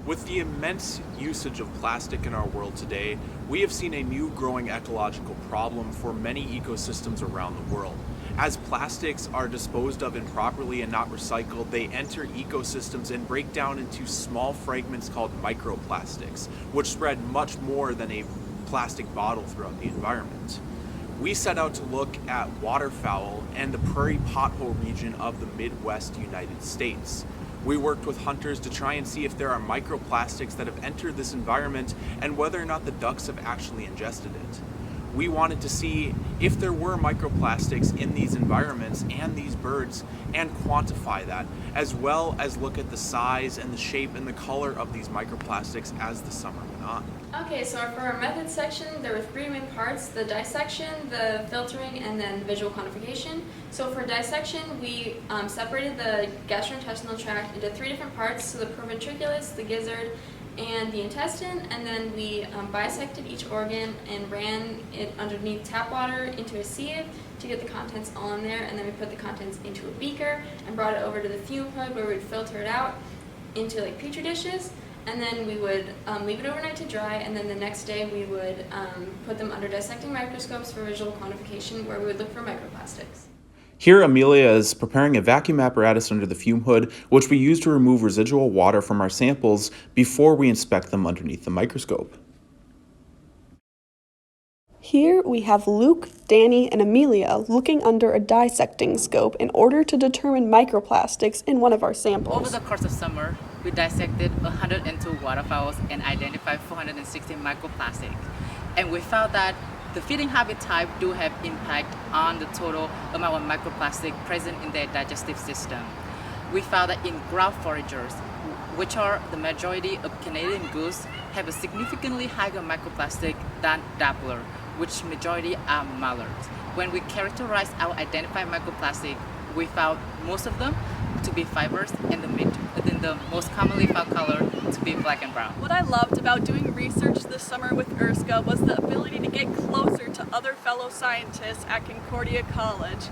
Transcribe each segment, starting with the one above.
With the immense usage of plastic in our world today, we have seen a new growing ecological problem for many ecosystems around the world. As plastics are disposed of improperly and not recycled, they enter ecosystems and break down into small fragments called microplastics, which spread much more than a plastic bottle throughout the environment. We set out to look at waterfowl and the prairie pothole region of the Midwest United States. We worked with hunters to try and see if there are microplastics that have entered this environment and whether or not the ducks have actually ingested it. We wanted to see if there were microplastics in these environments and these birds and quantify that, as well as look at the size and the shape and the color of these microplastics as the summer went on. Okay, so for our method section, there were three main parts: the dissection, the filtering, and then visual quantification. So for dissection, we separated the gastrointestinal tract into three different parts: so the proventriculus, the gizzard, and the intestine, and then we bisected each organ and ran it underneath tap water into a sieve to get the contents all in there, and then we put the contents into a beaker and brought it over to the fume hood where we'd filter it out into like petri dishes, and then we would leave it overnight to dry, and then the next day we would put them under dissecting microscopes for visual quantification where we would look for microplastics. Here, Amelia is preparing a vacuum apparatus under the fume hood, which we use to remove residual water from our samples before we inspect them underneath the microscope. Here we have Luke, Danny, and Amelia looking under a dissecting scope in order to determine microplastics in one of our samples. Over the course of summer, we dissected 102 waterfowls and identified 460 microplastics. And we found that the feeding habit type do have impact on the total amount of microplastic present in their digestive system. We found that in ground foragers, which are the majority of Canadian goose, have a significantly higher microplastic than dabbler, which majority are mallards. When we characterized our identified microplastic, we found most of them to be fibers and the most commonly found color to be black and brown. What I loved about doing research this summer with ERSCA was the ability to get closer to other fellow scientists at Concordia College.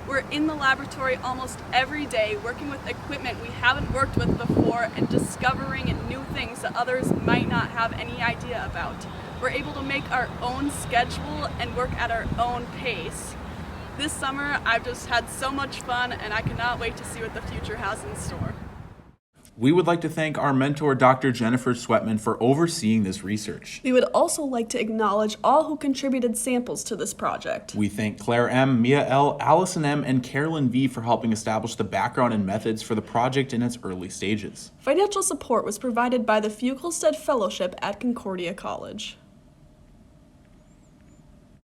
We're in the laboratory almost every day working with equipment we haven't worked with before and discovering new things that others might not have any idea about. We're able to make our own schedule and work at our own pace. This summer, I've just had so much fun, and I cannot wait to see what the future has in store. We would like to thank our mentor, Dr. Jennifer Sweatman, for overseeing this research. We would also like to acknowledge all who contributed samples to this project. We thank Claire M., Mia L., Allison M., and Carolyn V. for helping establish the background and methods for the project in its early stages. Financial support was provided by the Fugelstead Fellowship at Concordia College.